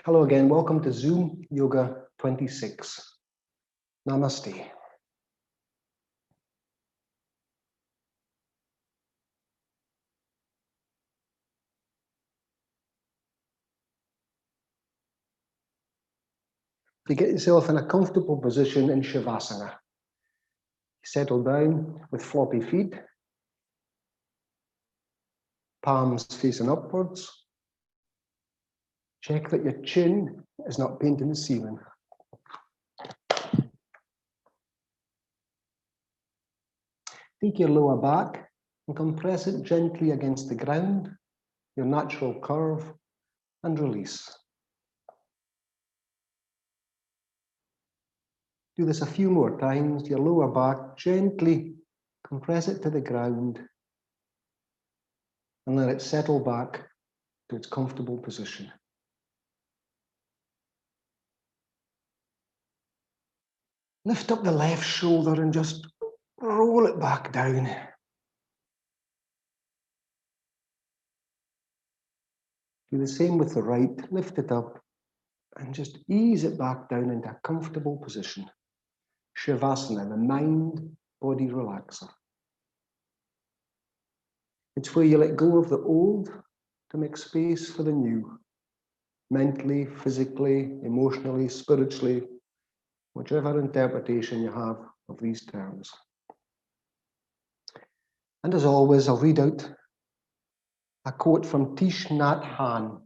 Hello again, welcome to Zoom Yoga 26. Namaste. To get yourself in a comfortable position in Shavasana. Settle down with floppy feet, palms facing upwards. Check that your chin is not painting the ceiling. Take your lower back and compress it gently against the ground, your natural curve, and release. Do this a few more times. Your lower back, gently compress it to the ground and let it settle back to its comfortable position. Lift up the left shoulder and just roll it back down. Do the same with the right. Lift it up and just ease it back down into a comfortable position. Shavasana, the mind-body relaxer. It's where you let go of the old to make space for the new. Mentally, physically, emotionally, spiritually, whichever interpretation you have of these terms. And as always, I'll read out a quote from Thich Nhat Hanh.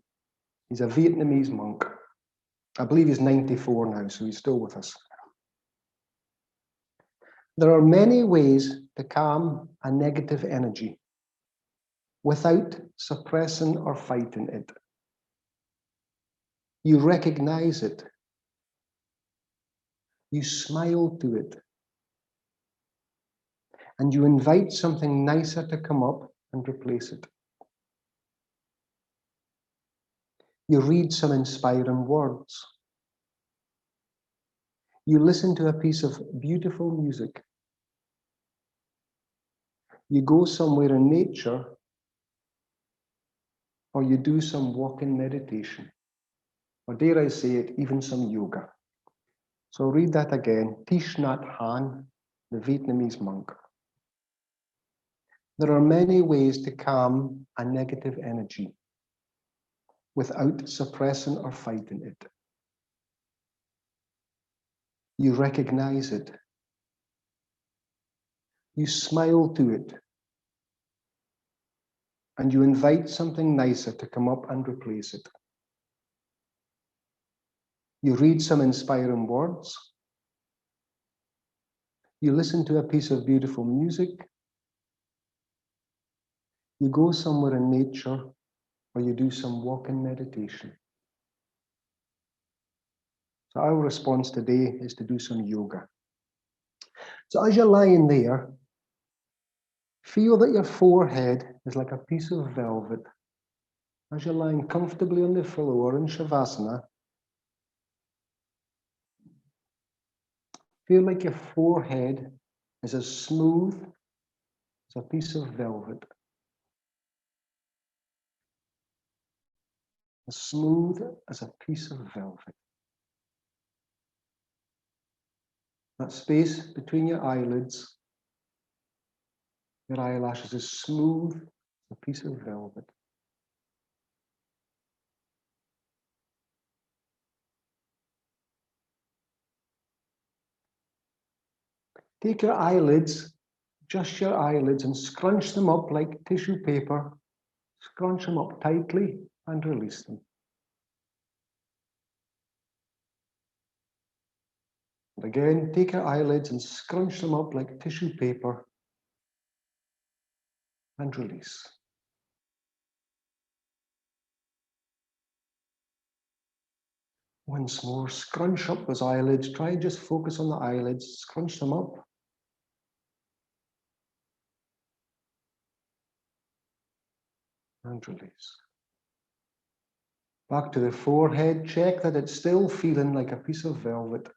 He's a Vietnamese monk. I believe he's 94 now, so he's still with us. There are many ways to calm a negative energy without suppressing or fighting it. You recognize it. You smile to it. And you invite something nicer to come up and replace it. You read some inspiring words. You listen to a piece of beautiful music. You go somewhere in nature, or you do some walking meditation, or dare I say it, even some yoga. So read that again. Thich Nhat Hanh, the Vietnamese monk. There are many ways to calm a negative energy without suppressing or fighting it. You recognize it. You smile to it. And you invite something nicer to come up and replace it. You read some inspiring words. You listen to a piece of beautiful music. You go somewhere in nature, or you do some walking meditation. So our response today is to do some yoga. So as you're lying there, feel that your forehead is like a piece of velvet. As you're lying comfortably on the floor in Shavasana, feel like your forehead is as smooth as a piece of velvet. As smooth as a piece of velvet. That space between your eyelids, your eyelashes is smooth as a piece of velvet. Take your eyelids, just your eyelids, and scrunch them up like tissue paper. Scrunch them up tightly and release them. And again, take your eyelids and scrunch them up like tissue paper and release. Once more, scrunch up those eyelids. Try and just focus on the eyelids. Scrunch them up. And release. Back to the forehead. Check that it's still feeling like a piece of velvet.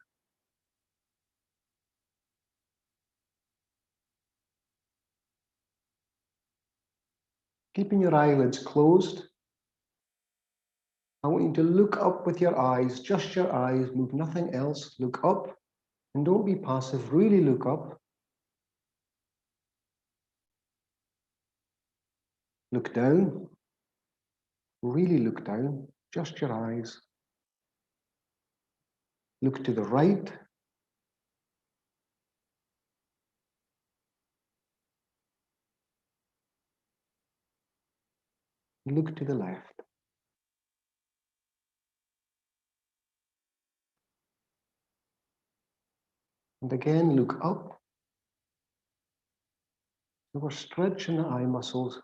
Keeping your eyelids closed. I want you to look up with your eyes, just your eyes, move nothing else. Look up and don't be passive, really look up. Look down, really look down, just your eyes. Look to the right. Look to the left. And again, look up. So we're stretching the eye muscles.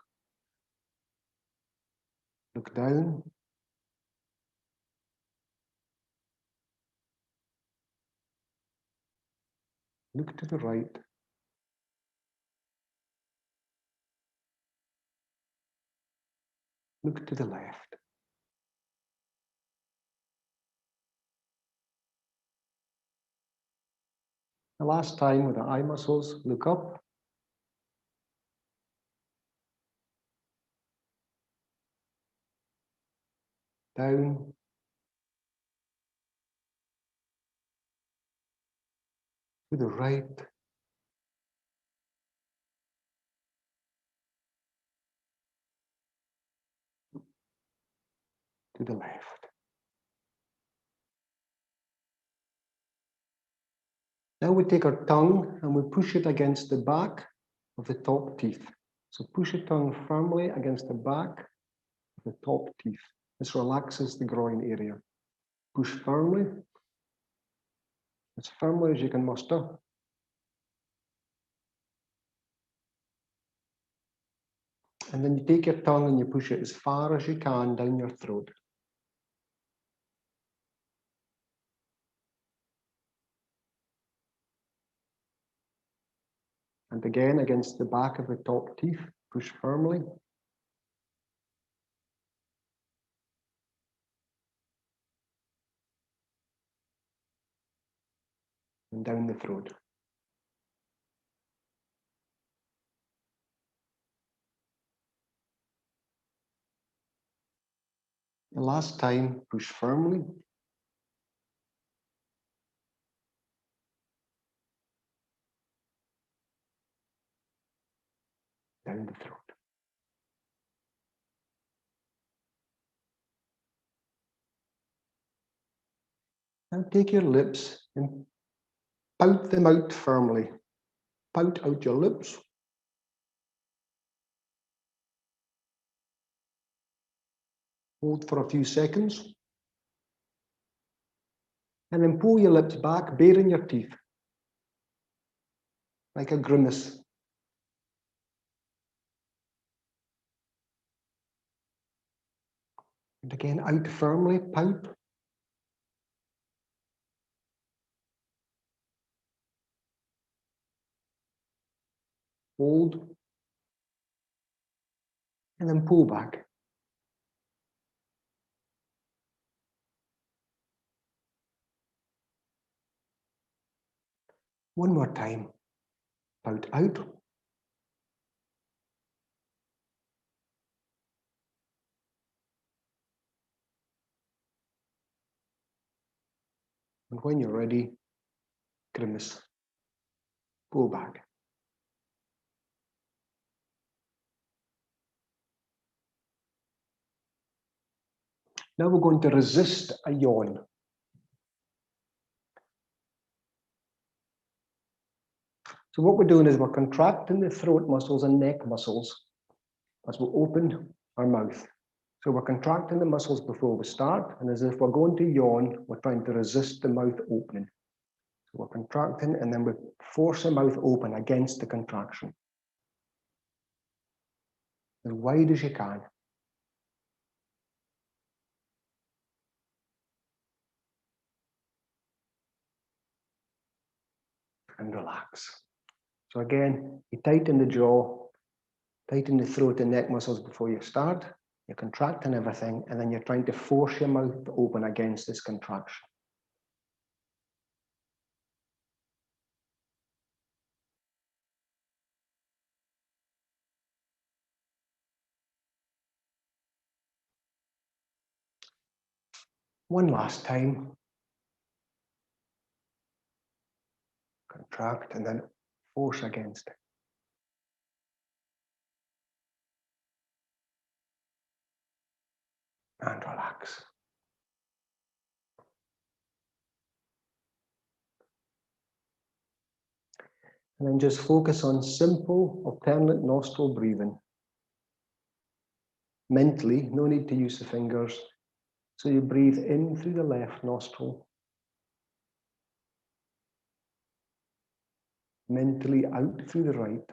Look down. Look to the right. Look to the left. The last time with the eye muscles, look up. Down. To the right. To the left. Now we take our tongue and we push it against the back of the top teeth. So push your tongue firmly against the back of the top teeth. This relaxes the groin area. Push firmly, as firmly as you can muster. And then you take your tongue and you push it as far as you can down your throat. And again, against the back of the top teeth, push firmly. And down the throat. The last time, push firmly. Down the throat. Now take your lips and pout them out firmly. Pout out your lips. Hold for a few seconds. And then pull your lips back, baring your teeth. Like a grimace. And again, out firmly, pout. Hold. And then pull back. One more time. Pout out. And when you're ready, grimace. Pull back. Now we're going to resist a yawn. So what we're doing is we're contracting the throat muscles and neck muscles as we open our mouth. So we're contracting the muscles before we start, and as if we're going to yawn, we're trying to resist the mouth opening. So we're contracting, and then we force the mouth open against the contraction. As wide as you can. And relax. So again, you tighten the jaw, tighten the throat and neck muscles before you start. You're contracting everything, and then you're trying to force your mouth to open against this contraction. One last time. Contract and then force against it. And relax. And then just focus on simple alternate nostril breathing. Mentally, no need to use the fingers. So you breathe in through the left nostril. Mentally out through the right.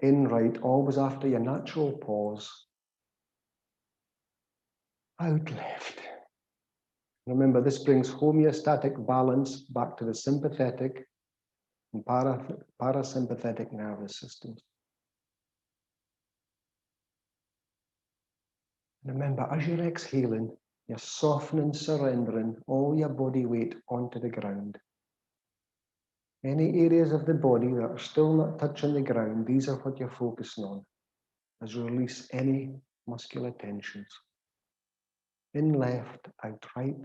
In right, always after your natural pause. Out left. Remember, this brings homeostatic balance back to the sympathetic and parasympathetic nervous systems. Remember, as you're exhaling, you're softening, surrendering all your body weight onto the ground. Any areas of the body that are still not touching the ground, these are what you're focusing on, as you release any muscular tensions. In left, out right.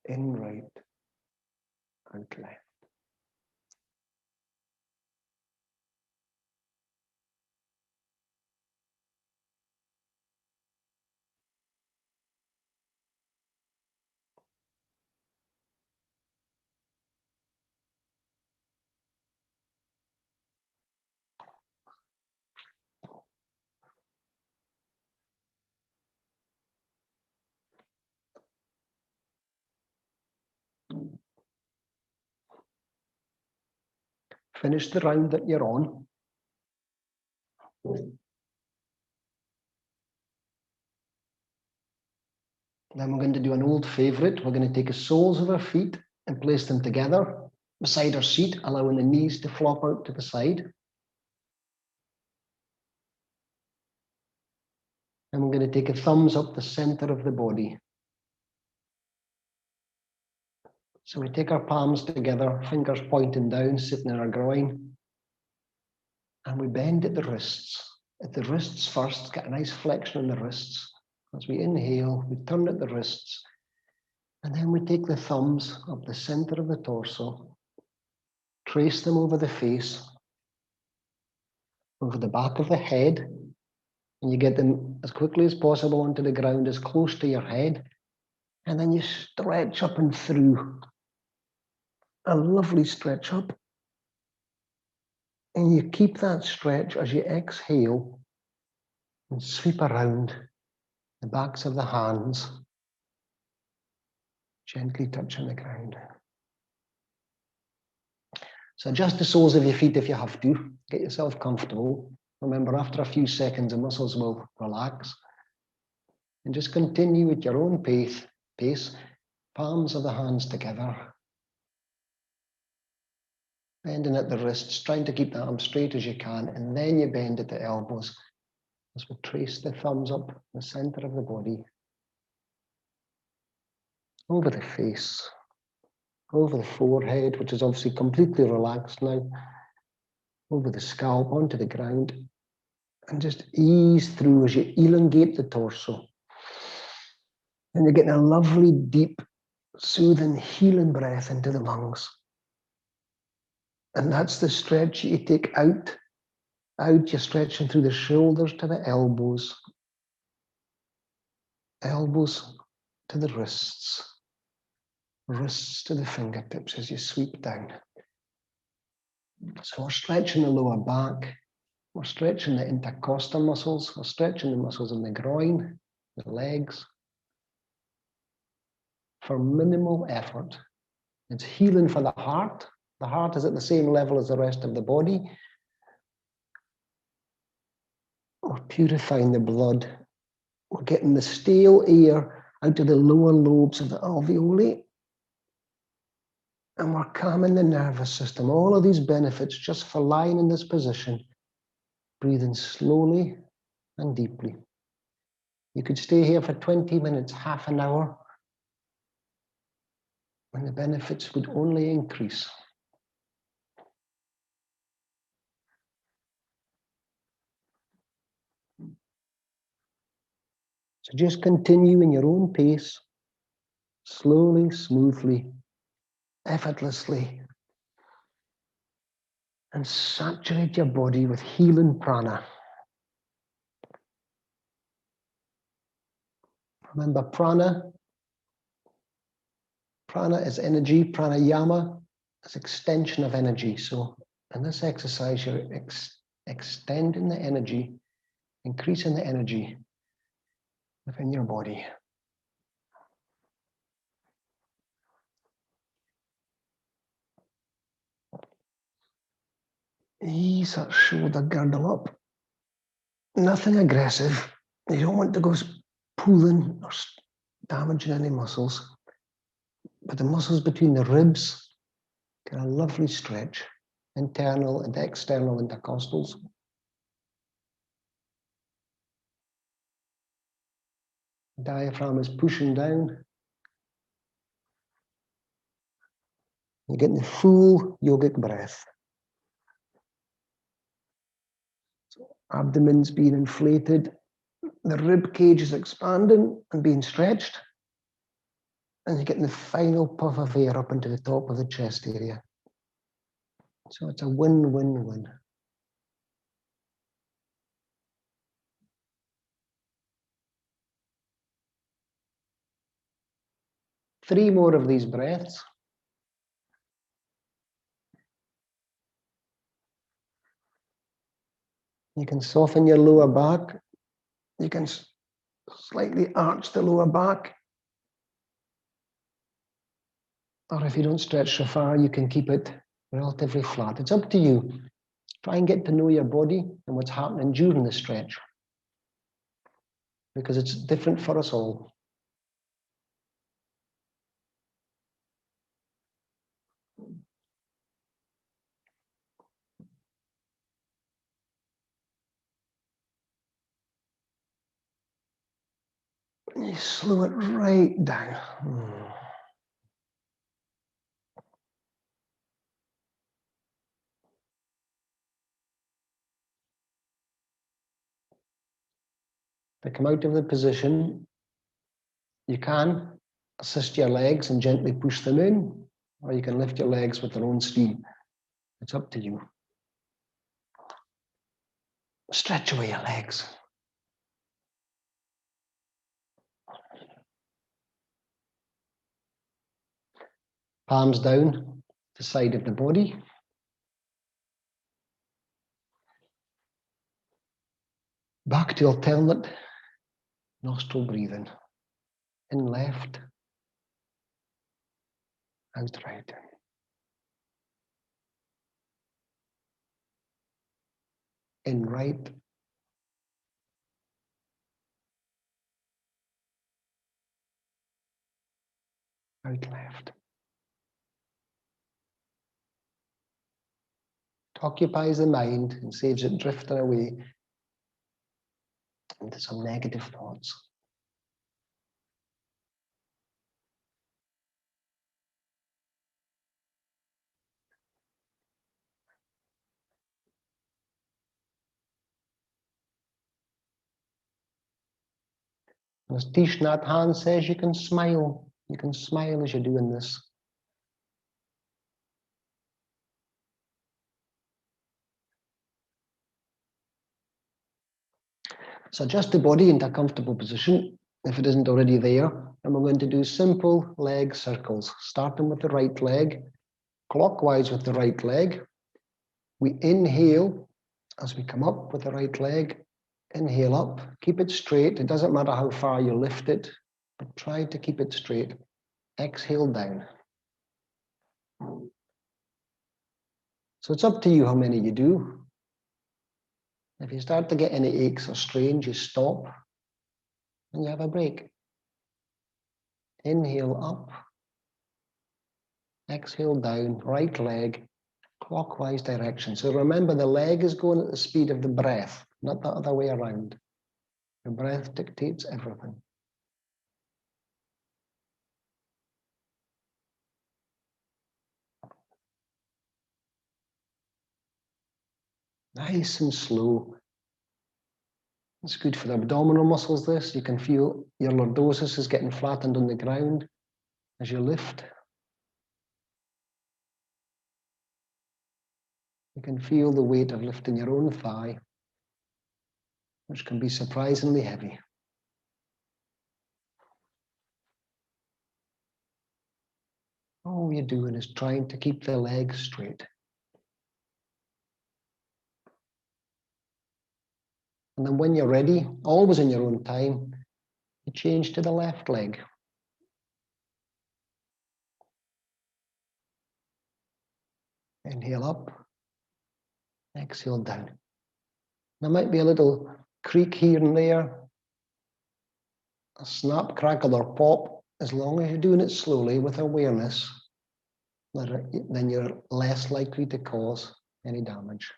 In right, out left. Finish the round that you're on. Then we're going to do an old favorite. We're going to take the soles of our feet and place them together beside our seat, allowing the knees to flop out to the side. And we're going to take a thumbs up the center of the body. So we take our palms together, fingers pointing down, sitting in our groin. And we bend at the wrists. At the wrists first, get a nice flexion in the wrists. As we inhale, we turn at the wrists. And then we take the thumbs up the center of the torso, trace them over the face, over the back of the head, and you get them as quickly as possible onto the ground, as close to your head. And then you stretch up and through. A lovely stretch up. And you keep that stretch as you exhale and sweep around the backs of the hands, gently touching the ground. So adjust the soles of your feet if you have to. Get yourself comfortable. Remember, after a few seconds, the muscles will relax. And just continue at your own pace, palms of the hands together. Bending at the wrists, trying to keep the arms straight as you can, and then you bend at the elbows as we trace the thumbs up the center of the body, over the face, over the forehead, which is obviously completely relaxed now, over the scalp, onto the ground, and just ease through as you elongate the torso. And you're getting a lovely, deep, soothing, healing breath into the lungs. And that's the stretch you take out. Out, you're stretching through the shoulders to the elbows. Elbows to the wrists. Wrists to the fingertips as you sweep down. So we're stretching the lower back. We're stretching the intercostal muscles. We're stretching the muscles in the groin, the legs. For minimal effort. It's healing for the heart. The heart is at the same level as the rest of the body. We're purifying the blood. We're getting the stale air out of the lower lobes of the alveoli. And we're calming the nervous system. All of these benefits just for lying in this position, breathing slowly and deeply. You could stay here for 20 minutes, half an hour, and the benefits would only increase. So just continue in your own pace, slowly, smoothly, effortlessly, and saturate your body with healing prana. Remember, prana is energy, pranayama is extension of energy. So in this exercise, you're extending the energy, increasing the energy within your body. Ease that shoulder girdle up. Nothing aggressive. You don't want to go pulling or damaging any muscles. But the muscles between the ribs get a lovely stretch. Internal and external intercostals. Diaphragm is pushing down. You're getting the full yogic breath. So abdomen's being inflated. The rib cage is expanding and being stretched. And you're getting the final puff of air up into the top of the chest area. So it's a win-win-win. Three more of these breaths. You can soften your lower back. You can slightly arch the lower back. Or if you don't stretch so far, you can keep it relatively flat. It's up to you. Try and get to know your body and what's happening during the stretch, because it's different for us all. You slow it right down. To come out of the position, you can assist your legs and gently push them in, or you can lift your legs with their own steam. It's up to you. Stretch away your legs. Palms down, the side of the body. Back to alternate nostril breathing. In left, out right. In right, out left. It occupies the mind and saves it drifting away into some negative thoughts. As Thich Nhat Hanh says, you can smile. You can smile as you're doing this. So adjust the body into a comfortable position if it isn't already there. And we're going to do simple leg circles, starting with the right leg, clockwise with the right leg. We inhale as we come up with the right leg. Inhale up, keep it straight. It doesn't matter how far you lift it, but try to keep it straight. Exhale down. So it's up to you how many you do. If you start to get any aches or strains, you stop and you have a break. Inhale up, exhale down, right leg, clockwise direction. So remember, the leg is going at the speed of the breath, not the other way around. The breath dictates everything. Nice and slow. It's good for the abdominal muscles, this. You can feel your lordosis is getting flattened on the ground as you lift. You can feel the weight of lifting your own thigh, which can be surprisingly heavy. All you're doing is trying to keep the legs straight. And then when you're ready, always in your own time, you change to the left leg. Inhale up, exhale down. There might be a little creak here and there, a snap, crackle, or pop. As long as you're doing it slowly with awareness, then you're less likely to cause any damage.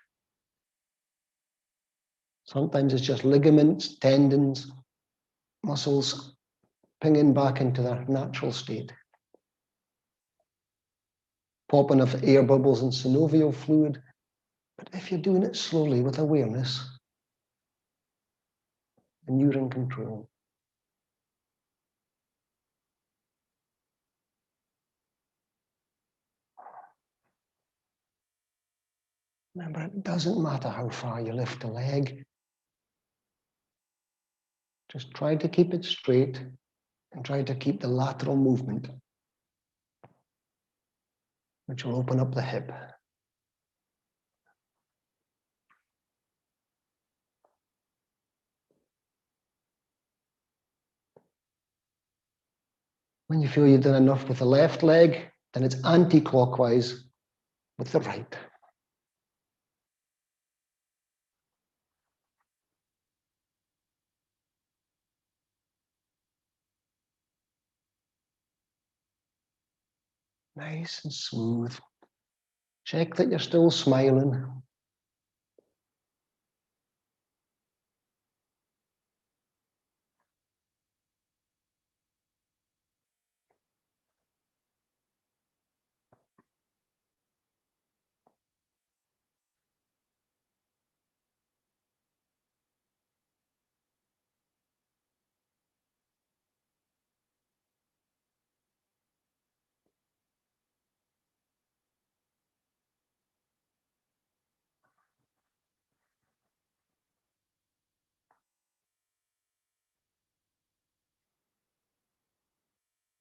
Sometimes it's just ligaments, tendons, muscles pinging back into their natural state. Popping of air bubbles and synovial fluid. But if you're doing it slowly with awareness, then you're in control. Remember, it doesn't matter how far you lift the leg. Just try to keep it straight and try to keep the lateral movement, which will open up the hip. When you feel you've done enough with the left leg, then it's anti-clockwise with the right. Nice and smooth. Check that you're still smiling.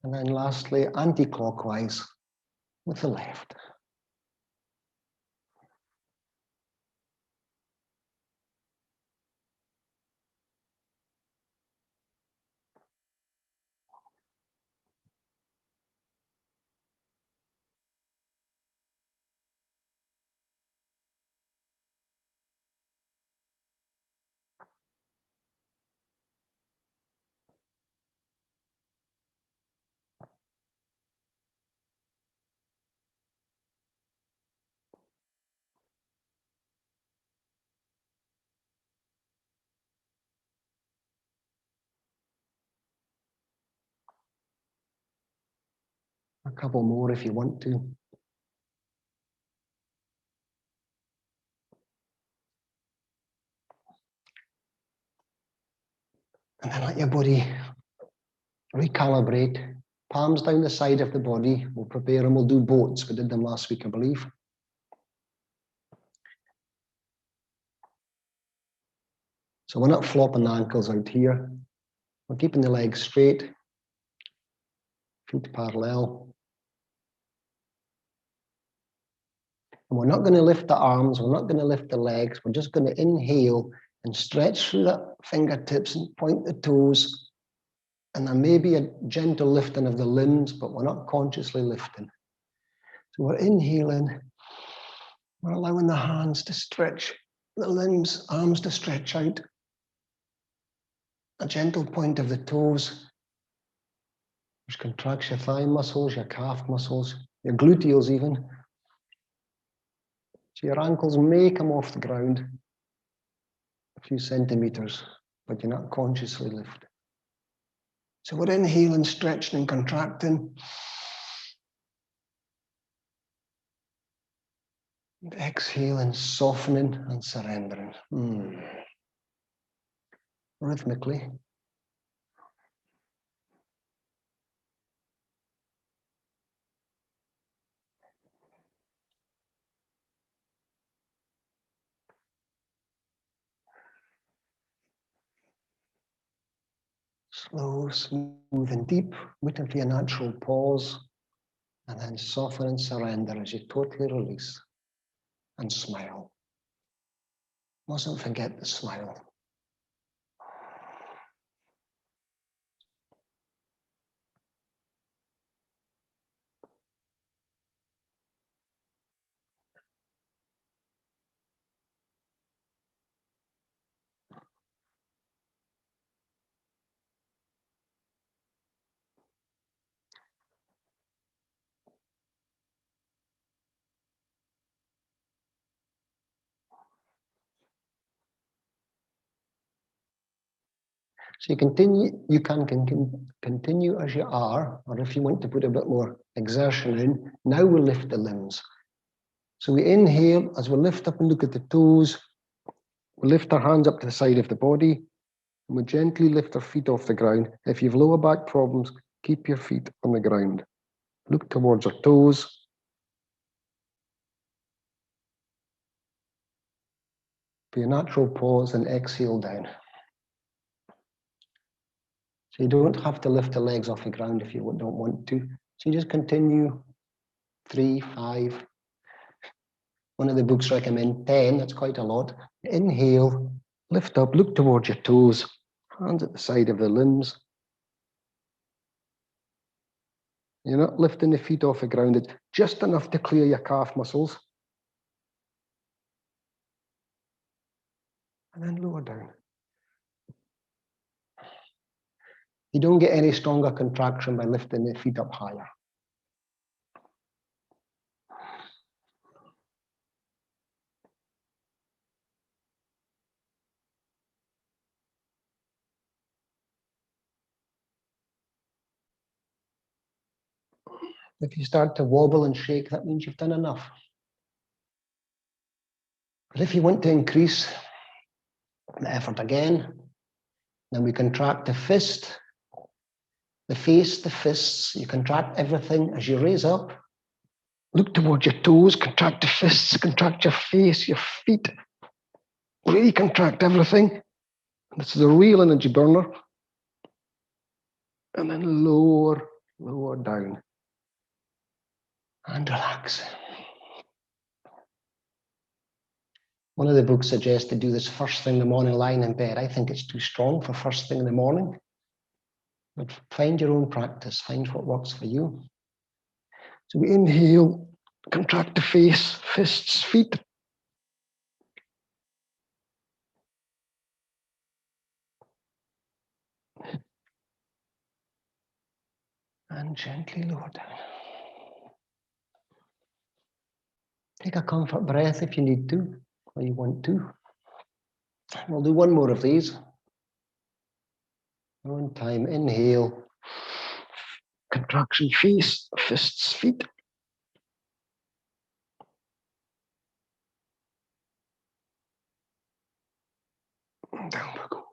And then lastly, anti-clockwise with the left. A couple more if you want to. And then let your body recalibrate. Palms down the side of the body. We'll prepare and we'll do boats. We did them last week, I believe. So we're not flopping the ankles out here. We're keeping the legs straight, feet parallel. And we're not going to lift the arms, we're not going to lift the legs, we're just going to inhale and stretch through the fingertips and point the toes. And there may be a gentle lifting of the limbs, but we're not consciously lifting. So we're inhaling, we're allowing the hands to stretch, the limbs, arms to stretch out. A gentle point of the toes, which contracts your thigh muscles, your calf muscles, your gluteals even. So your ankles may come off the ground a few centimeters, but you're not consciously lifting. So we're inhaling, stretching and contracting. And exhaling, softening and surrendering. rhythmically. Slow, smooth and deep, waiting for your natural pause, and then soften and surrender as you totally release and smile. Mustn't forget the smile. So you can continue as you are, or if you want to put a bit more exertion in, now we'll lift the limbs. So we inhale as we lift up and look at the toes. We lift our hands up to the side of the body, and we gently lift our feet off the ground. If you have lower back problems, keep your feet on the ground. Look towards our toes. For your natural pause and exhale down. So you don't have to lift the legs off the ground if you don't want to. So you just continue 3, 5. One of the books recommend 10, that's quite a lot. Inhale, lift up, look towards your toes, hands at the side of the limbs. You're not lifting the feet off the ground, it's just enough to clear your calf muscles. And then lower down. You don't get any stronger contraction by lifting the feet up higher. If you start to wobble and shake, that means you've done enough. But if you want to increase the effort again, then we contract the fist, the face, the fists. You contract everything as you raise up. Look towards your toes, contract the fists, contract your face, your feet. Really contract everything. This is a real energy burner. And then lower down. And relax. One of the books suggests to do this first thing in the morning lying in bed. I think it's too strong for first thing in the morning. But find your own practice. Find what works for you. So we inhale, contract the face, fists, feet. And gently lower down. Take a comfort breath if you need to, or you want to. We'll do one more of these. One time, inhale, contraction, face, fists, feet. Down we go.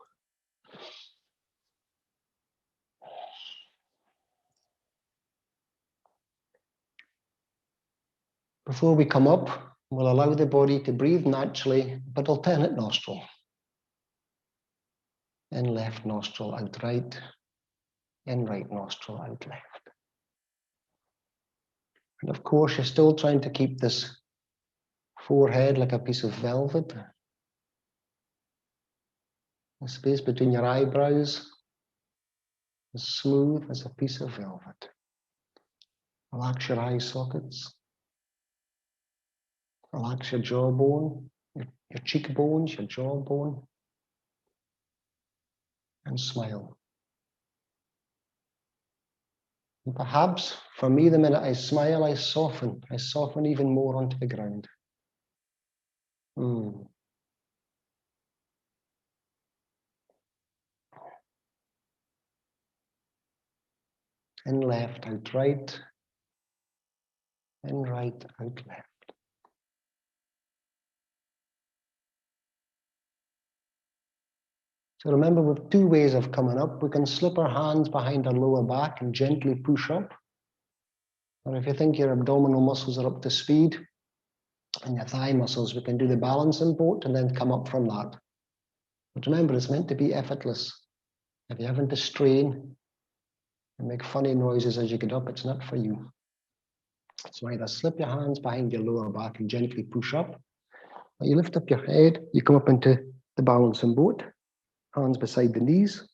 Before we come up, we'll allow the body to breathe naturally, but alternate nostril. In left nostril, out right. In right nostril, out left. And of course, you're still trying to keep this forehead like a piece of velvet. The space between your eyebrows is smooth as a piece of velvet. Relax your eye sockets. Relax your jawbone, your cheekbones, your jawbone. And smile. And perhaps, for me, the minute I smile, I soften even more onto the ground. In left, out right. In right, out left. So remember, we have two ways of coming up. We can slip our hands behind our lower back and gently push up. Or if you think your abdominal muscles are up to speed and your thigh muscles, we can do the balancing boat and then come up from that. But remember, it's meant to be effortless. If you're having to strain and make funny noises as you get up, it's not for you. So either slip your hands behind your lower back and gently push up, or you lift up your head, you come up into the balancing boat, hands beside the knees.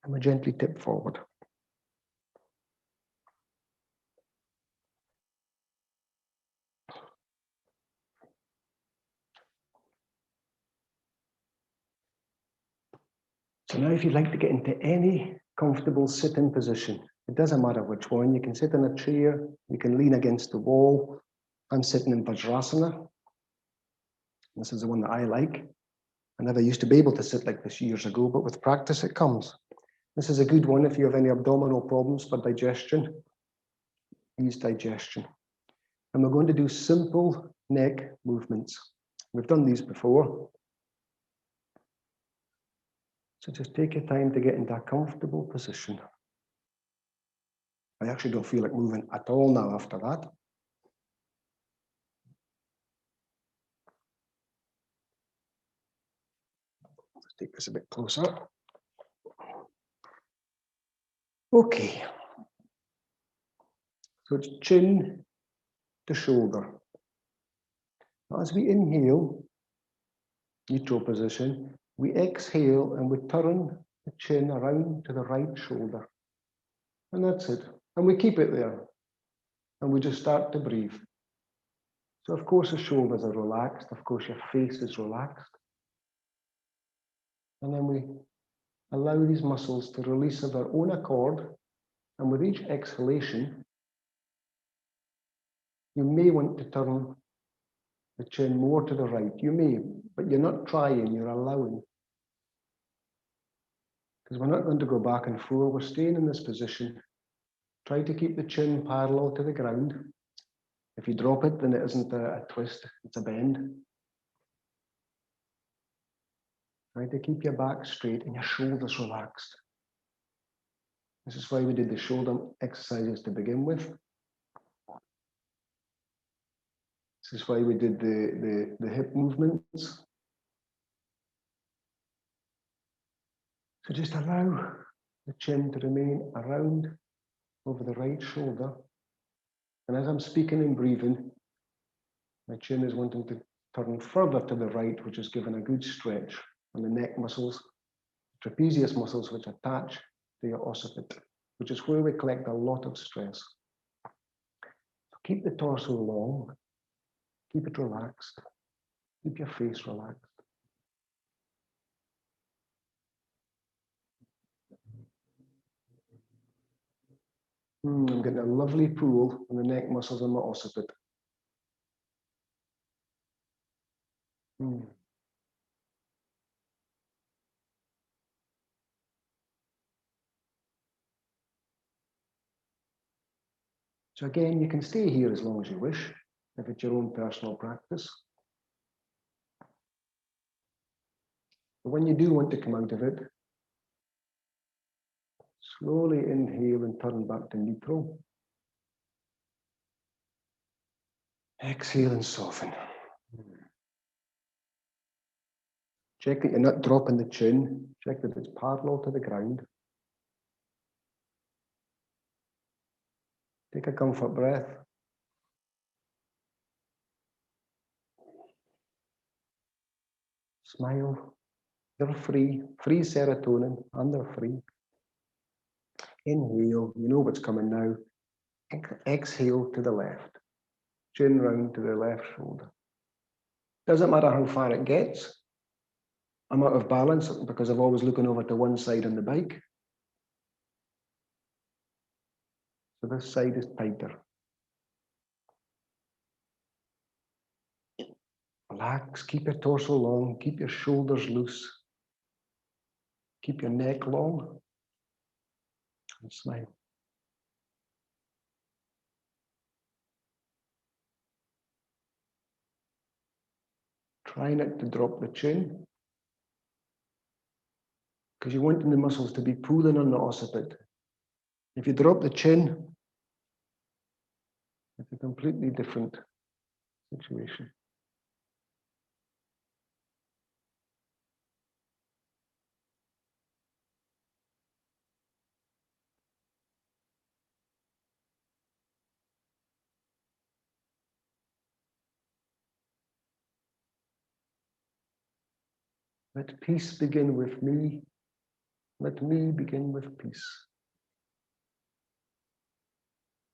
And we gently tip forward. So now if you'd like to get into any comfortable sitting position, it doesn't matter which one. You can sit in a chair, you can lean against the wall. I'm sitting in Vajrasana. This is the one that I like. I never used to be able to sit like this years ago, but with practice it comes. This is a good one if you have any abdominal problems for digestion. Ease digestion. And we're going to do simple neck movements. We've done these before. So just take your time to get into a comfortable position. I actually don't feel like moving at all now after that. Let's take this a bit closer. Okay. So it's chin to shoulder. As we inhale, neutral position, we exhale and we turn the chin around to the right shoulder. And that's it. And we keep it there. And we just start to breathe. So of course the shoulders are relaxed. Of course your face is relaxed. And then we allow these muscles to release of their own accord. And with each exhalation, you may want to turn the chin more to the right. You may, but you're not trying, you're allowing. Because we're not going to go back and forth, we're staying in this position. Try to keep the chin parallel to the ground. If you drop it, then it isn't a twist, it's a bend. Try to keep your back straight and your shoulders relaxed. This is why we did the shoulder exercises to begin with. This is why we did the hip movements. So just allow the chin to remain around over the right shoulder. And as I'm speaking and breathing, my chin is wanting to turn further to the right, which is giving a good stretch on the neck muscles, trapezius muscles, which attach to your occiput, which is where we collect a lot of stress. So keep the torso long, keep it relaxed, keep your face relaxed. I'm getting a lovely pull on the neck muscles on my occiput. So again, you can stay here as long as you wish, if it's your own personal practice. But when you do want to come out of it, slowly inhale and turn back to neutral. Exhale and soften. Check that you're not dropping the chin. Check that it's parallel to the ground. Take a comfort breath. Smile. They're free. Free serotonin, and they're free. Inhale. You know what's coming now. Exhale to the left. Chin round to the left shoulder. Doesn't matter how far it gets. I'm out of balance because I'm always looking over to one side on the bike. So this side is tighter. Relax, keep your torso long, keep your shoulders loose. Keep your neck long. And smile. Try not to drop the chin, because you want the muscles to be pulling on the occiput. If you drop the chin, it's a completely different situation. Let peace begin with me. Let me begin with peace.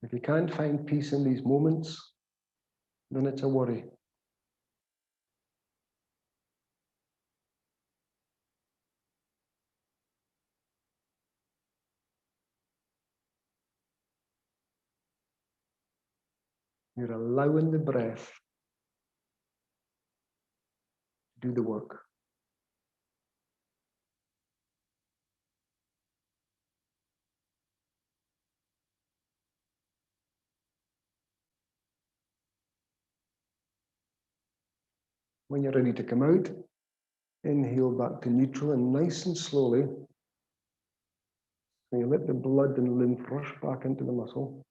If you can't find peace in these moments, then it's a worry. You're allowing the breath to do the work. When you're ready to come out, inhale back to neutral and nice and slowly. So you let the blood and lymph rush back into the muscle.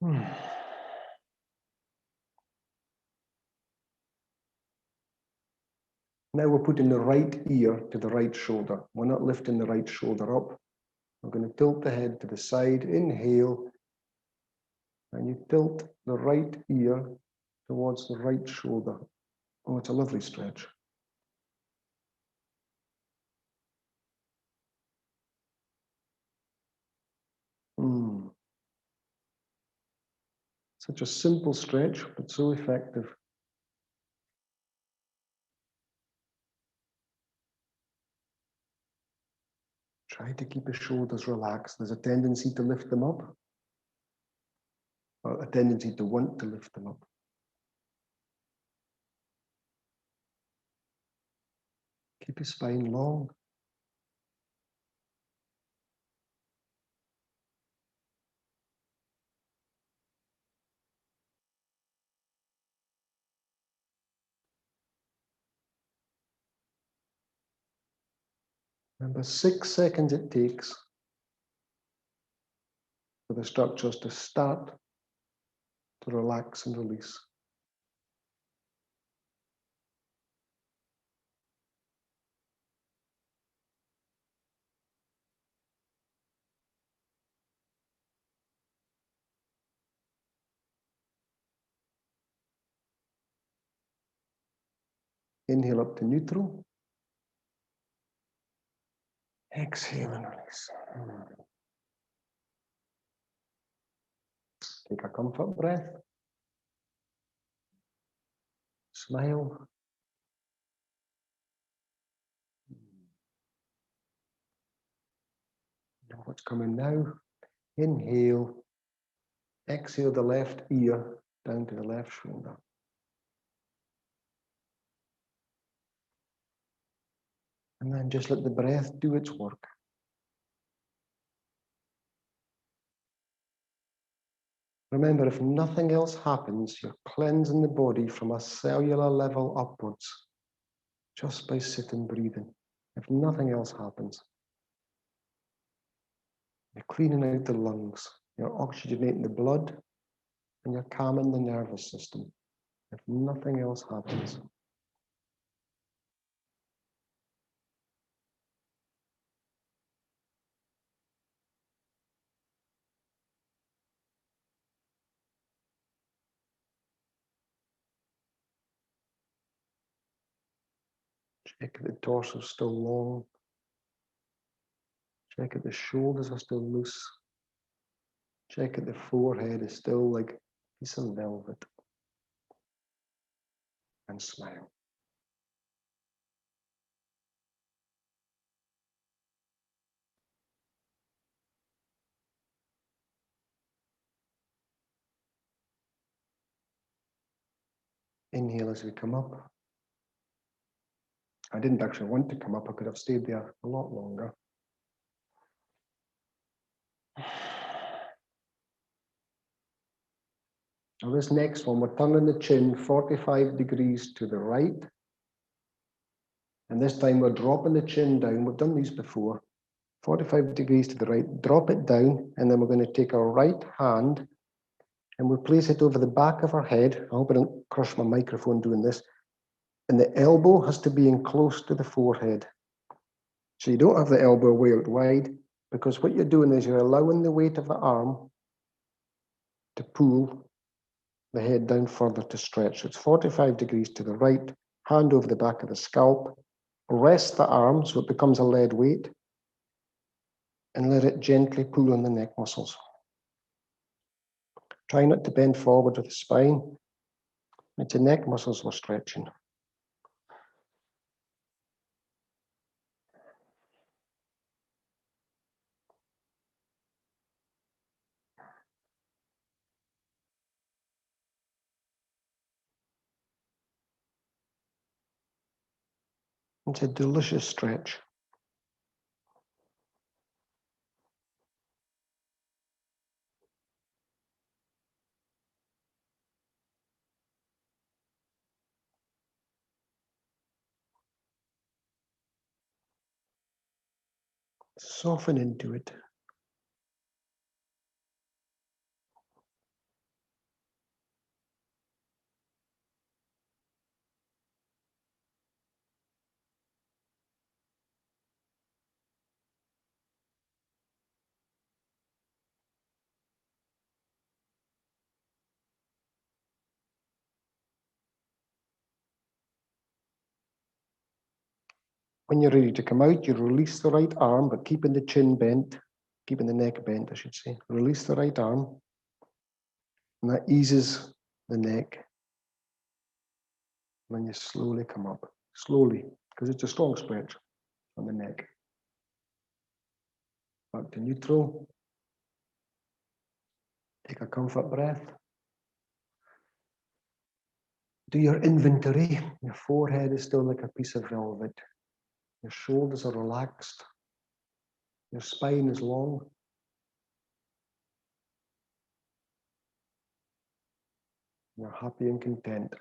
Now we're putting the right ear to the right shoulder. We're not lifting the right shoulder up. We're going to tilt the head to the side. Inhale. And you tilt the right ear towards the right shoulder. Oh, it's a lovely stretch. Such a simple stretch, but so effective. Try to keep the shoulders relaxed. There's a tendency to lift them up, or a tendency to want to lift them up. Keep your spine long. Remember, 6 seconds it takes for the structures to start to relax and release. Inhale up to neutral. Exhale and release. Take a comfort breath. Smile. Know what's coming now. Inhale. Exhale the left ear down to the left shoulder. And then just let the breath do its work. Remember, if nothing else happens, you're cleansing the body from a cellular level upwards just by sitting breathing. If nothing else happens, you're cleaning out the lungs, you're oxygenating the blood, and you're calming the nervous system. If nothing else happens. Check if the torso is still long. Check if the shoulders are still loose. Check if the forehead is still like a piece of velvet. And smile. Inhale as we come up. I didn't actually want to come up. I could have stayed there a lot longer. Now this next one, we're turning the chin 45 degrees to the right. And this time we're dropping the chin down. We've done these before. 45 degrees to the right, drop it down, and then we're going to take our right hand and we'll place it over the back of our head. I hope I don't crush my microphone doing this. And the elbow has to be in close to the forehead. So you don't have the elbow way out wide, because what you're doing is you're allowing the weight of the arm to pull the head down further to stretch. So it's 45 degrees to the right, hand over the back of the scalp, rest the arm so it becomes a lead weight, and let it gently pull on the neck muscles. Try not to bend forward with the spine. It's the neck muscles we're stretching. It's a delicious stretch. Soften into it. When you're ready to come out, you release the right arm, but keeping the chin bent, keeping the neck bent, I should say. Release the right arm, and that eases the neck. And then you slowly come up, slowly, because it's a strong stretch on the neck. Back to neutral. Take a comfort breath. Do your inventory. Your forehead is still like a piece of velvet. Your shoulders are relaxed. Your spine is long. You're happy and content.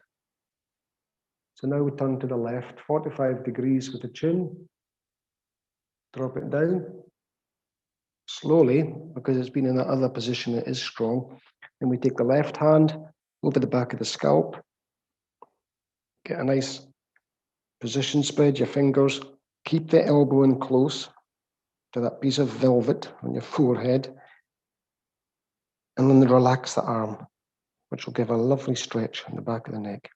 So now we turn to the left, 45 degrees with the chin. Drop it down. Slowly, because it's been in that other position, it is strong. And we take the left hand over the back of the scalp. Get a nice position, spread your fingers. Keep the elbow in close to that piece of velvet on your forehead. And then relax the arm, which will give a lovely stretch on the back of the neck.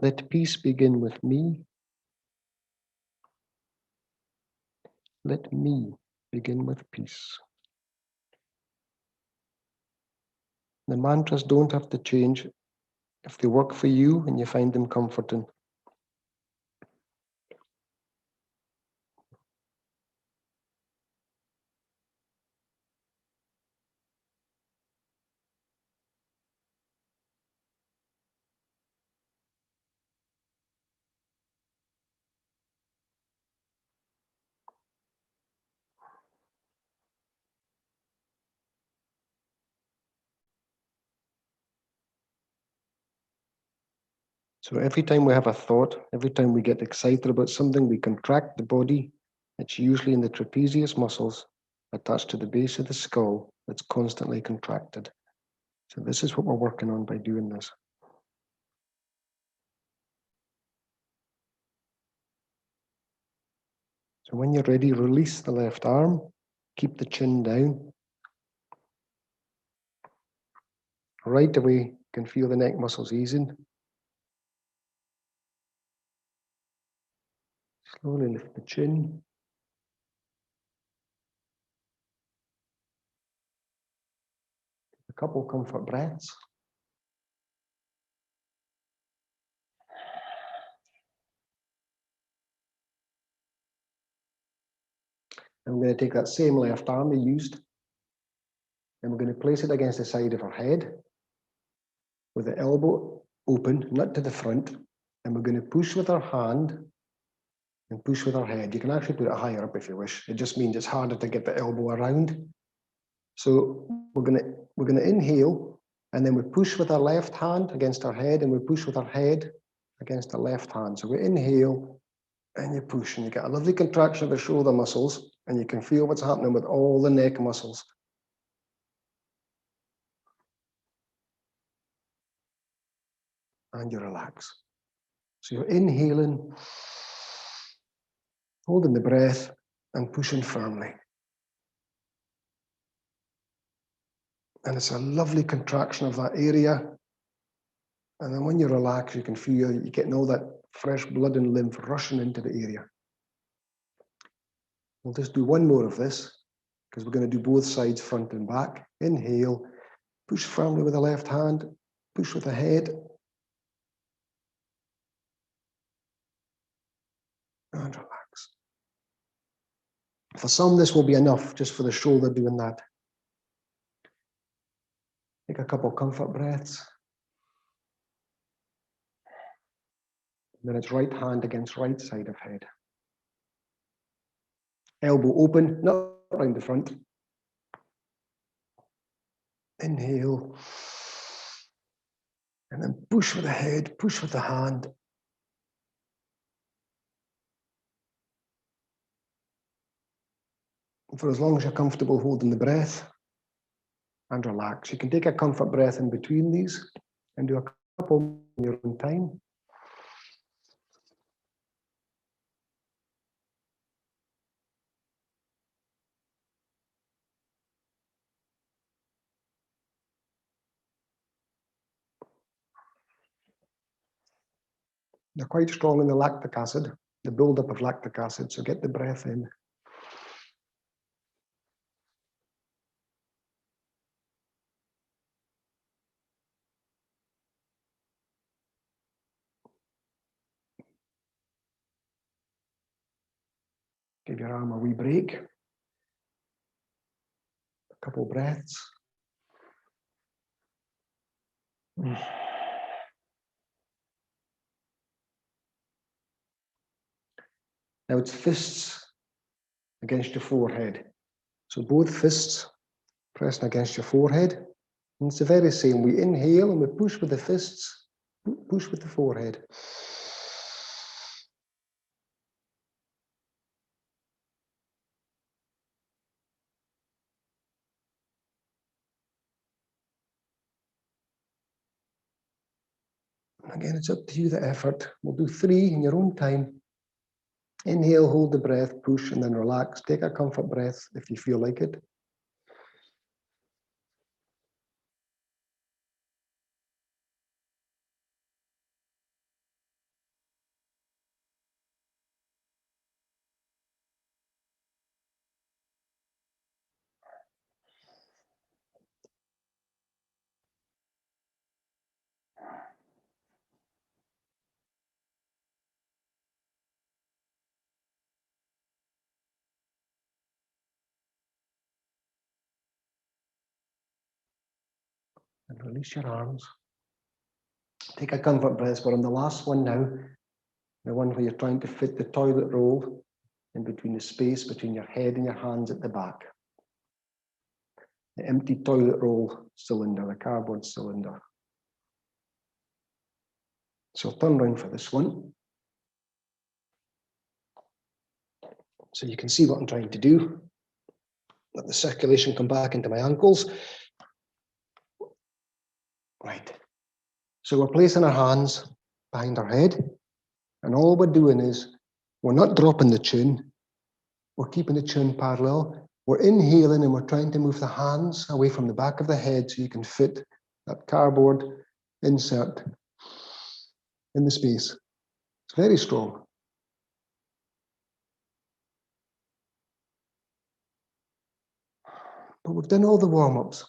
Let peace begin with me. Let me begin with peace. The mantras don't have to change if they work for you and you find them comforting. So every time we have a thought, every time we get excited about something, we contract the body. It's usually in the trapezius muscles attached to the base of the skull that's constantly contracted. So this is what we're working on by doing this. So when you're ready, release the left arm, keep the chin down. Right away, you can feel the neck muscles easing. Slowly lift the chin. A couple comfort breaths. And we're going to take that same left arm we used, and we're going to place it against the side of our head with the elbow open, not to the front. And we're going to push with our hand and push with our head. You can actually put it higher up if you wish. It just means it's harder to get the elbow around. So we're going to inhale, and then we push with our left hand against our head, and we push with our head against the left hand. So we inhale and you push, and you get a lovely contraction of the shoulder muscles, and you can feel what's happening with all the neck muscles. And you relax. So you're inhaling, holding the breath, and pushing firmly. And it's a lovely contraction of that area. And then when you relax, you can feel you're getting all that fresh blood and lymph rushing into the area. We'll just do one more of this, because we're going to do both sides, front and back. Inhale, push firmly with the left hand, push with the head. And relax. For some, this will be enough just for the shoulder doing that. Take a couple comfort breaths. Then it's right hand against right side of head. Elbow open, not around the front. Inhale. And then push with the head, push with the hand. And for as long as you're comfortable holding the breath, and relax. You can take a comfort breath in between these and do a couple in your own time. They're quite strong in the lactic acid, the buildup of lactic acid, so get the breath in. Give your arm a wee break. A couple breaths. Now it's fists against your forehead. So both fists pressing against your forehead. And it's the very same. We inhale and we push with the fists, push with the forehead. Again, it's up to you, the effort. We'll do 3 in your own time. Inhale, hold the breath, push, and then relax. Take a comfort breath if you feel like it. And release your arms. Take a comfort breath. We're on the last one now. The one where you're trying to fit the toilet roll in between the space between your head and your hands at the back. The empty toilet roll cylinder, the cardboard cylinder. So turn around for this one. So you can see what I'm trying to do. Let the circulation come back into my ankles. Right. So we're placing our hands behind our head, and all we're doing is we're not dropping the chin. We're keeping the chin parallel. We're inhaling and we're trying to move the hands away from the back of the head so you can fit that cardboard insert in the space. It's very strong. But we've done all the warm-ups.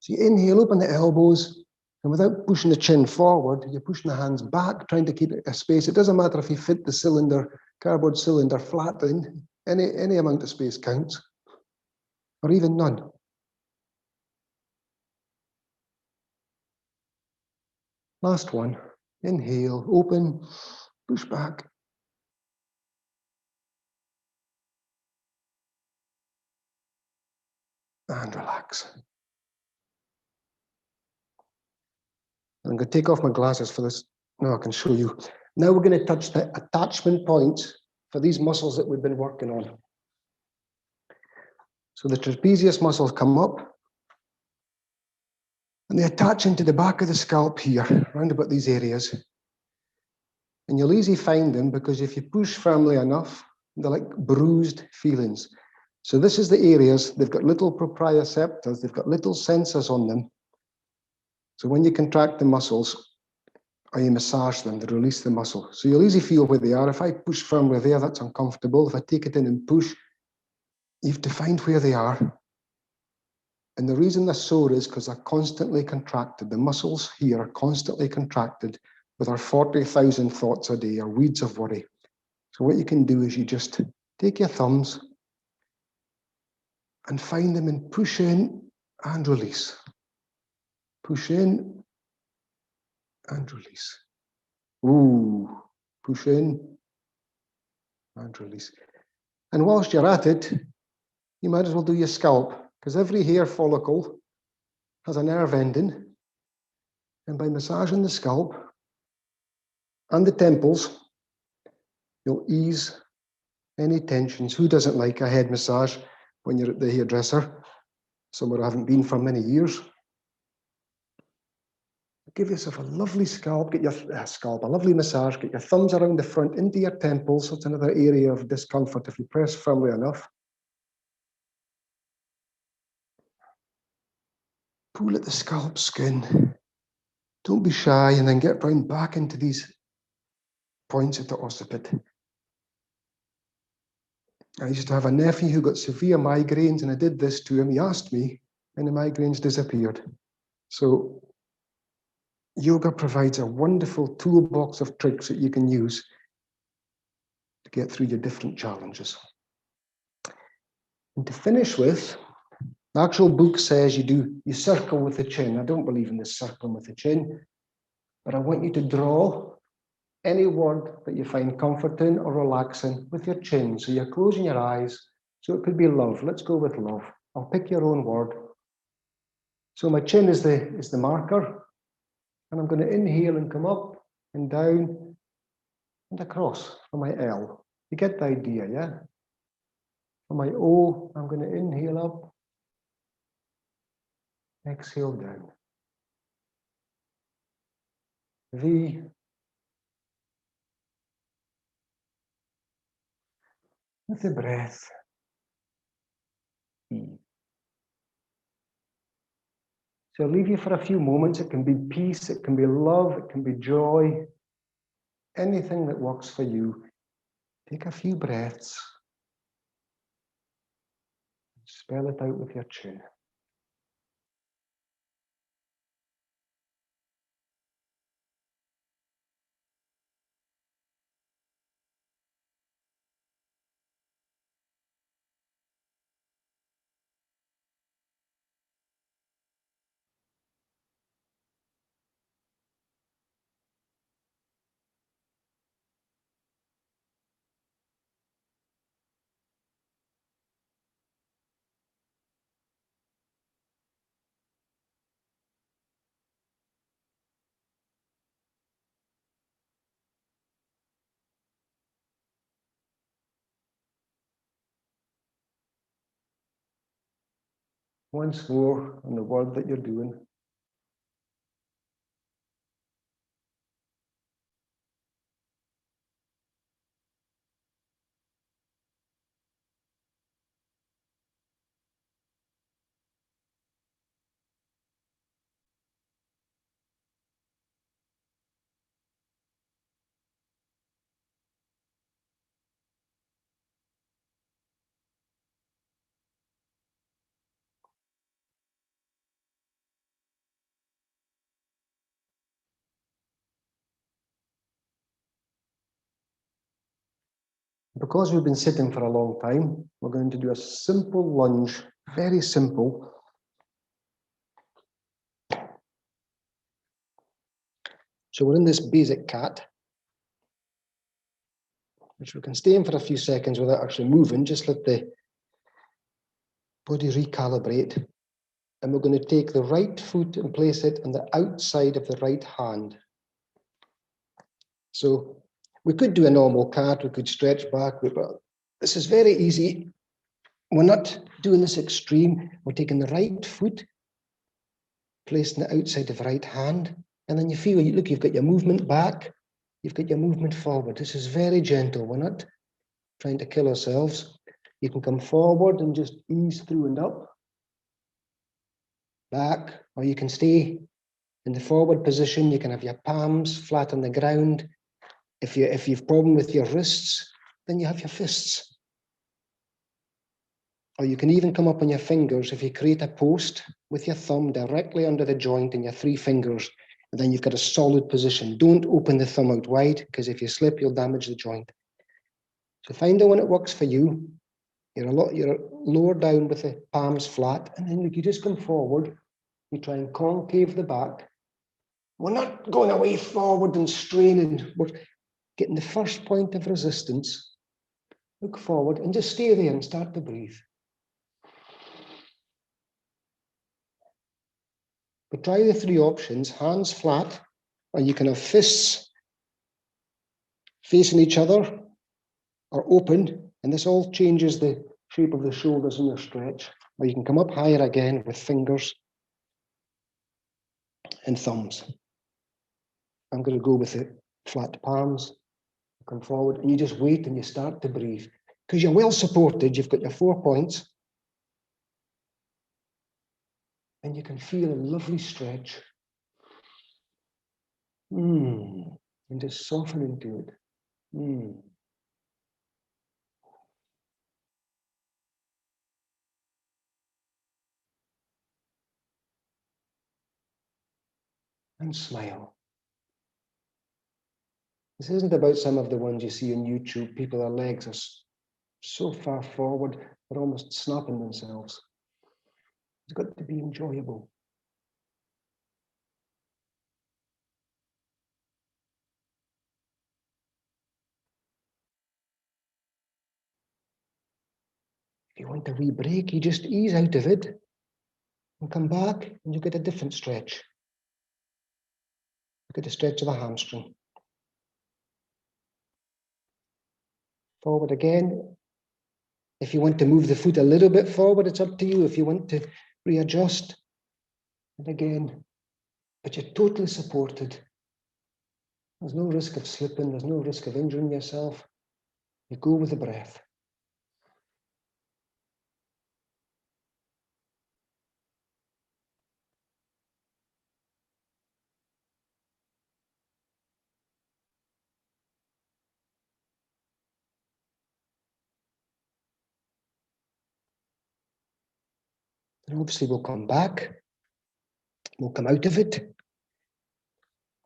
So you inhale, open the elbows, and without pushing the chin forward, you're pushing the hands back, trying to keep a space. It doesn't matter if you fit the cylinder, cardboard cylinder flat in. Any amount of space counts, or even none. Last one. Inhale, open, push back. And relax. I'm going to take off my glasses for this. Now I can show you. Now we're going to touch the attachment points for these muscles that we've been working on. So the trapezius muscles come up and they attach into the back of the scalp here, around about these areas. And you'll easily find them because if you push firmly enough, they're like bruised feelings. So this is the areas, they've got little proprioceptors, they've got little sensors on them. So when you contract the muscles, or you massage them, they release the muscle. So you'll easily feel where they are. If I push firmly there, that's uncomfortable. If I take it in and push, you have to find where they are. And the reason they're sore is because they're constantly contracted. The muscles here are constantly contracted with our 40,000 thoughts a day, our weeds of worry. So what you can do is you just take your thumbs and find them and push in and release. Push in and release. Ooh, push in and release. And whilst you're at it, you might as well do your scalp, because every hair follicle has a nerve ending. And by massaging the scalp and the temples, you'll ease any tensions. Who doesn't like a head massage when you're at the hairdresser? Somewhere I haven't been for many years. Give yourself a lovely scalp, get your scalp, a lovely massage, get your thumbs around the front into your temples. That's another area of discomfort if you press firmly enough. Pull at the scalp skin. Don't be shy, and then get round back into these points at the occiput. I used to have a nephew who got severe migraines, and I did this to him. He asked me, and the migraines disappeared. So yoga provides a wonderful toolbox of tricks that you can use to get through your different challenges. And to finish with, the actual book says you circle with the chin. I don't believe in this circling with the chin, but I want you to draw any word that you find comforting or relaxing with your chin. So you're closing your eyes. So it could be love. Let's go with love. I'll pick your own word. So my chin is the marker, and I'm going to inhale and come up and down and across for my L. You get the idea, yeah? For my O, I'm going to inhale up, exhale down. V, with the breath, E. So I'll leave you for a few moments. It can be peace, it can be love, it can be joy, anything that works for you. Take a few breaths. Spell it out with your chin. Once more on the word that you're doing. Because we've been sitting for a long time, we're going to do a simple lunge, very simple. So we're in this basic cat, which we can stay in for a few seconds without actually moving, just let the body recalibrate. And we're going to take the right foot and place it on the outside of the right hand. So we could do a normal cat, we could stretch back, but this is very easy. We're not doing this extreme. We're taking the right foot, placing it outside of the right hand, and then you feel, look, you've got your movement back, you've got your movement forward. This is very gentle. We're not trying to kill ourselves. You can come forward and just ease through and up, back, or you can stay in the forward position. You can have your palms flat on the ground. If you've problem with your wrists, then you have your fists. Or you can even come up on your fingers if you create a post with your thumb directly under the joint and your 3 fingers, and then you've got a solid position. Don't open the thumb out wide, because if you slip, you'll damage the joint. So find the one that works for you. You're lower down with the palms flat, and then you just come forward. You try and concave the back. We're not going away forward and straining. We're getting the first point of resistance. Look forward and just stay there and start to breathe. But try the 3 options, hands flat, or you can have fists facing each other or open, and this all changes the shape of the shoulders in your stretch. Or you can come up higher again with fingers and thumbs. I'm going to go with the flat palms. Come forward, and you just wait and you start to breathe. Because you're well supported, you've got your 4 points, and you can feel a lovely stretch. And just soften into it. And smile. This isn't about some of the ones you see on YouTube. People, their legs are so far forward, they're almost snapping themselves. It's got to be enjoyable. If you want a wee break, you just ease out of it and come back, and you get a different stretch. You get a stretch of the hamstring. Forward again. If you want to move the foot a little bit forward, it's up to you. If you want to readjust, and again, but you're totally supported. There's no risk of slipping. There's no risk of injuring yourself. You go with the breath. And obviously we'll come back. We'll come out of it.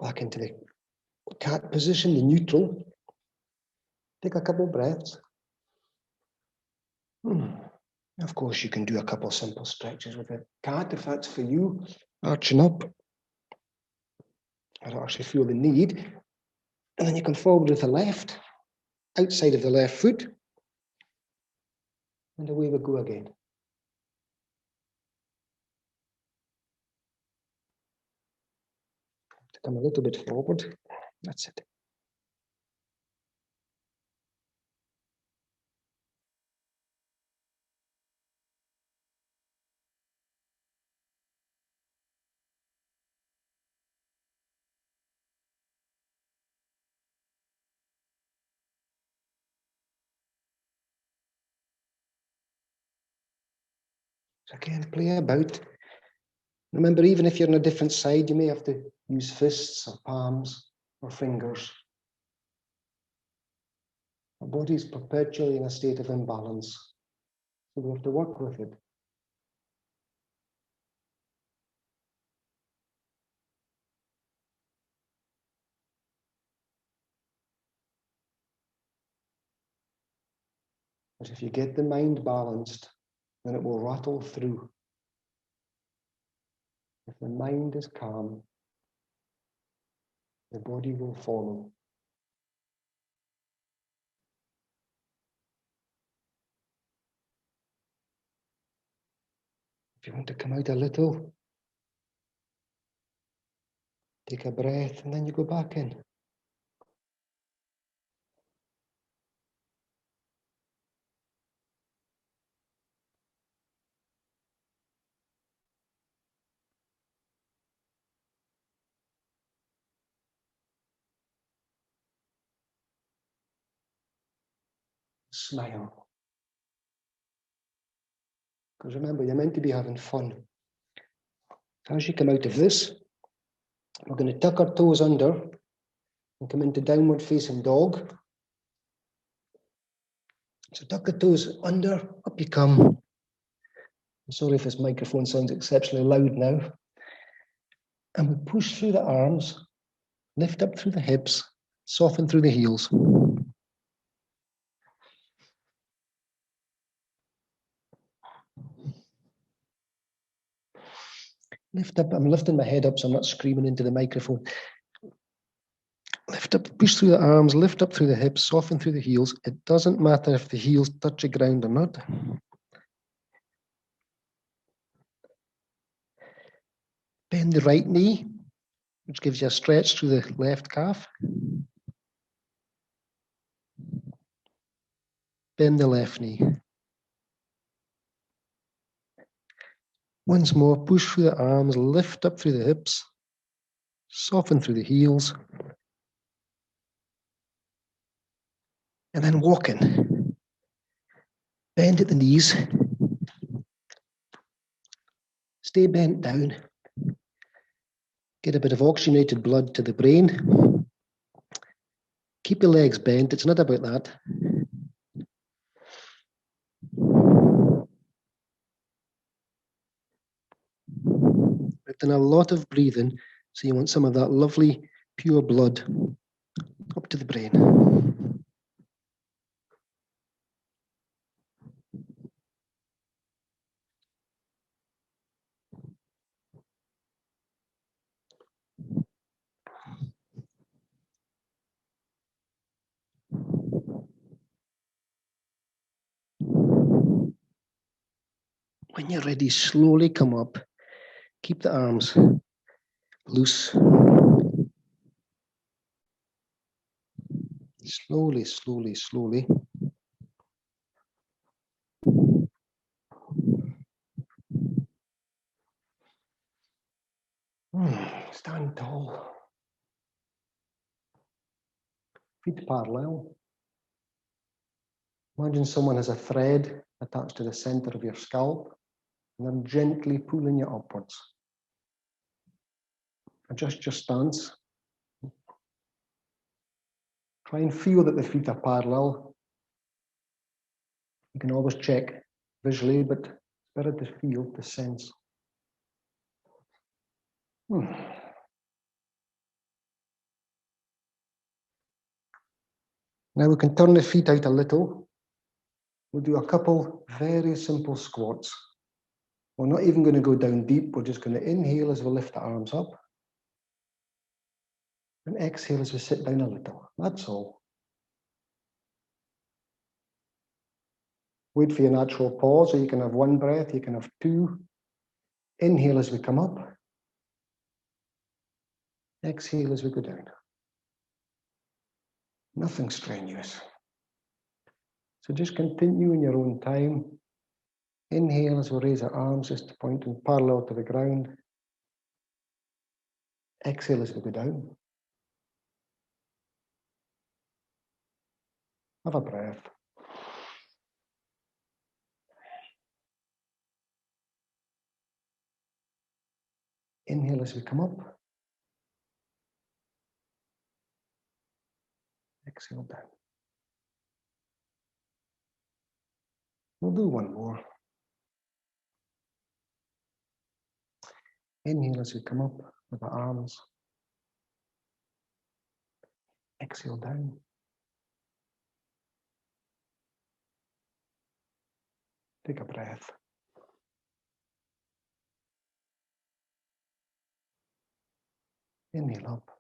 Back into the cat position, the neutral. Take a couple of breaths. Of course, you can do a couple of simple stretches with a cat if that's for you. Arching up. I don't actually feel the need. And then you come forward with the left, outside of the left foot. And away we go again. To come a little bit forward. That's it. So again, play about. Remember, even if you're on a different side, you may have to use fists or palms or fingers. Our body is perpetually in a state of imbalance, so we have to work with it. Because if you get the mind balanced, then it will rattle through. If the mind is calm, the body will follow. If you want to come out a little, take a breath and then you go back in. Smile. Because remember, you're meant to be having fun. As you come out of this, we're going to tuck our toes under and come into downward facing dog. So tuck the toes under, up you come. I'm sorry if this microphone sounds exceptionally loud now. And we push through the arms, lift up through the hips, soften through the heels. Lift up, I'm lifting my head up so I'm not screaming into the microphone. Lift up, push through the arms, lift up through the hips, soften through the heels. It doesn't matter if the heels touch the ground or not. Bend the right knee, which gives you a stretch through the left calf. Bend the left knee. Once more, push through the arms, lift up through the hips, soften through the heels. And then walking. Bend at the knees. Stay bent down. Get a bit of oxygenated blood to the brain. Keep the legs bent, it's not about that. We've done a lot of breathing, so you want some of that lovely, pure blood up to the brain. When you're ready, slowly come up. Keep the arms loose. Slowly, slowly, slowly. Stand tall. Feet parallel. Imagine someone has a thread attached to the center of your scalp, and they're gently pulling you upwards. Adjust your stance. Try and feel that the feet are parallel. You can always check visually, but it's better to feel, to sense. Now we can turn the feet out a little. We'll do a couple very simple squats. We're not even going to go down deep. We're just going to inhale as we lift the arms up. And exhale as we sit down a little. That's all. Wait for your natural pause, so you can have one breath, you can have two. Inhale as we come up. Exhale as we go down. Nothing strenuous. So just continue in your own time. Inhale as we raise our arms, just pointing parallel to the ground. Exhale as we go down. Have a breath. Inhale as we come up. Exhale down. We'll do one more. Inhale as we come up with the arms. Exhale down. Take a breath. Inhale up.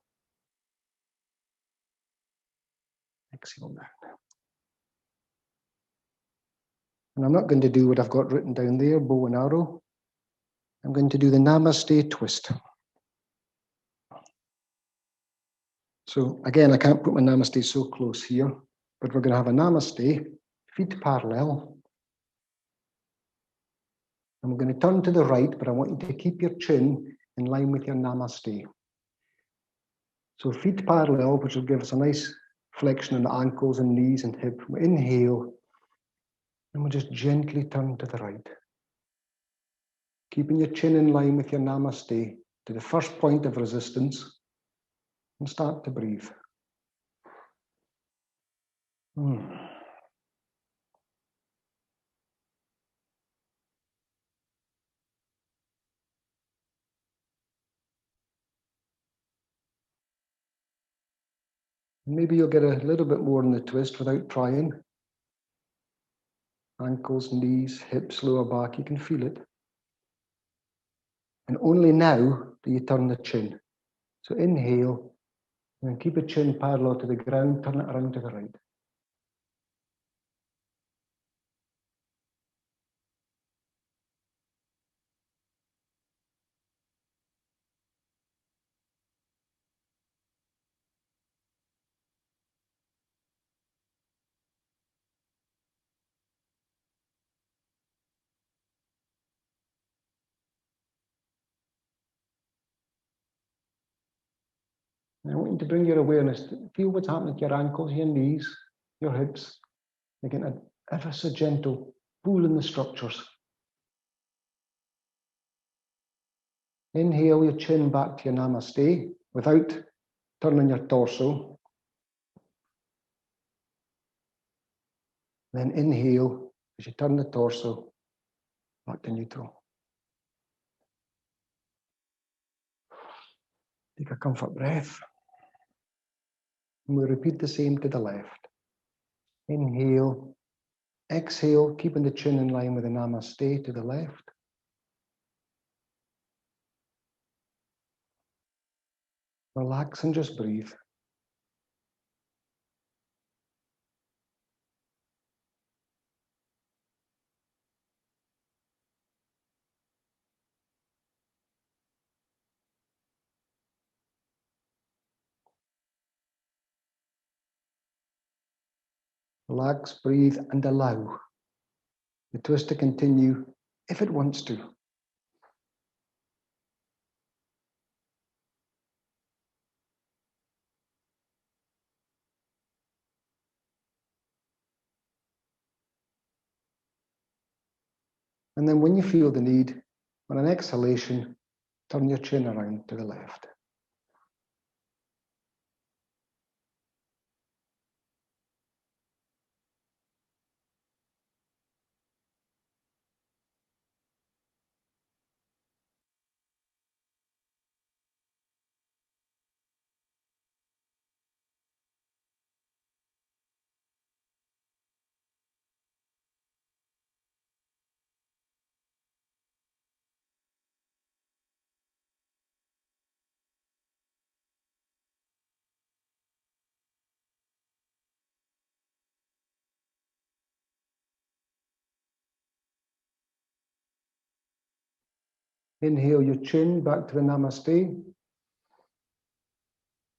Exhale down. And I'm not going to do what I've got written down there, bow and arrow. I'm going to do the Namaste twist. So again, I can't put my Namaste so close here, but we're going to have a Namaste, feet parallel. And we're going to turn to the right, but I want you to keep your chin in line with your Namaste. So feet parallel, which will give us a nice flexion in the ankles and knees and hip. We inhale, and we'll just gently turn to the right. Keeping your chin in line with your Namaste to the first point of resistance, and start to breathe. Maybe you'll get a little bit more in the twist without trying. Ankles, knees, hips, lower back, you can feel it. And only now do you turn the chin. So inhale, and keep the chin parallel to the ground, turn it around to the right. And I want you to bring your awareness to feel what's happening to your ankles, your knees, your hips. Again, ever so gentle pull in the structures. Inhale your chin back to your Namaste without turning your torso. Then inhale as you turn the torso back to neutral. Take a comfort breath. And we repeat the same to the left. Inhale, exhale, keeping the chin in line with the Namaste to the left. Relax and just breathe. Relax, breathe, and allow the twist to continue if it wants to. And then when you feel the need, on an exhalation, turn your chin around to the left. Inhale your chin back to the Namaste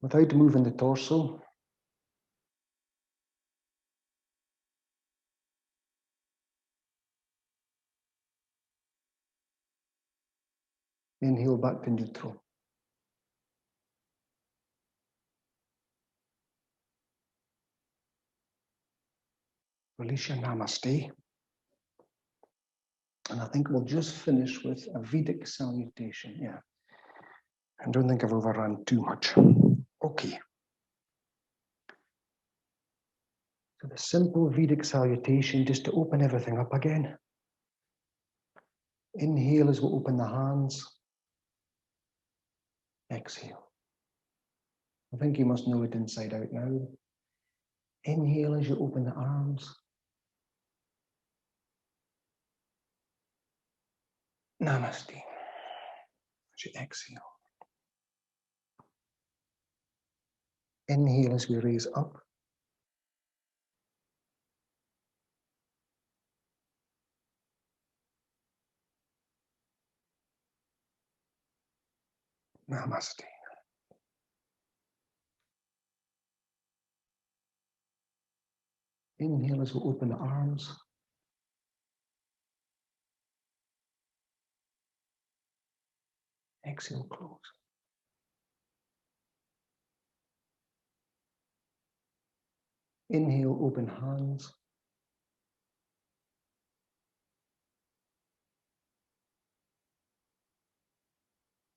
without moving the torso. Inhale back to neutral. Release your Namaste. And I think we'll just finish with a Vedic salutation. Yeah. I don't think I've overrun too much. Okay. So the simple Vedic salutation, just to open everything up again. Inhale as we open the hands. Exhale. I think you must know it inside out now. Inhale as you open the arms. Namaste. As you exhale. Inhale as we raise up. Namaste. Inhale as we open the arms. Exhale, close. Inhale, open hands.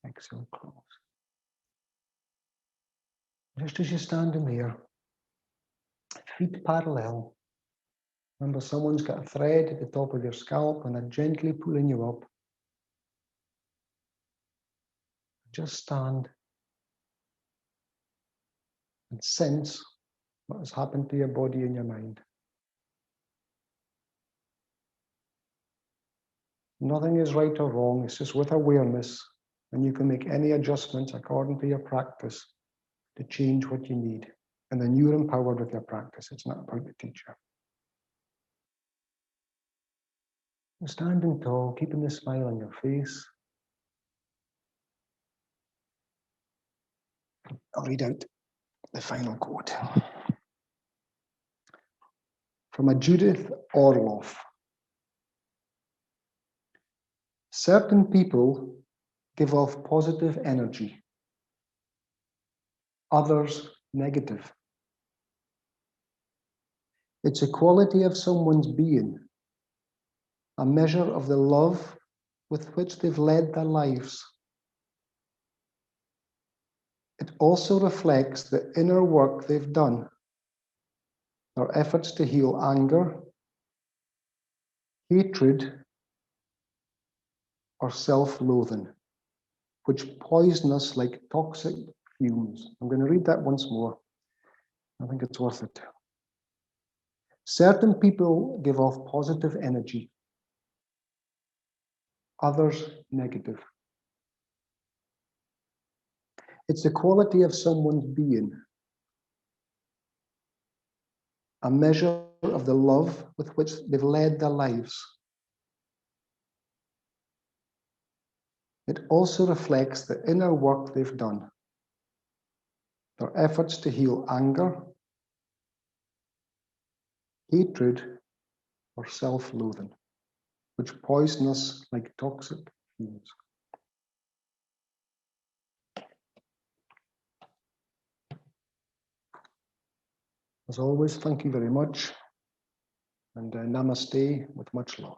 Exhale, close. Just as you're standing there, feet parallel. Remember, someone's got a thread at the top of your scalp and they're gently pulling you up. Just stand and sense what has happened to your body and your mind. Nothing is right or wrong, it's just with awareness, and you can make any adjustments according to your practice to change what you need. And then you're empowered with your practice. It's not about the teacher. Standing tall, keeping the smile on your face. I'll read out the final quote. From a Judith Orloff. Certain people give off positive energy, others negative. It's a quality of someone's being, a measure of the love with which they've led their lives. It also reflects the inner work they've done, their efforts to heal anger, hatred, or self-loathing, which poison us like toxic fumes. I'm going to read that once more. I think it's worth it. Certain people give off positive energy, others negative. It's the quality of someone's being, a measure of the love with which they've led their lives. It also reflects the inner work they've done, their efforts to heal anger, hatred, or self-loathing, which poison us like toxic fumes. As always, thank you very much, and namaste with much love.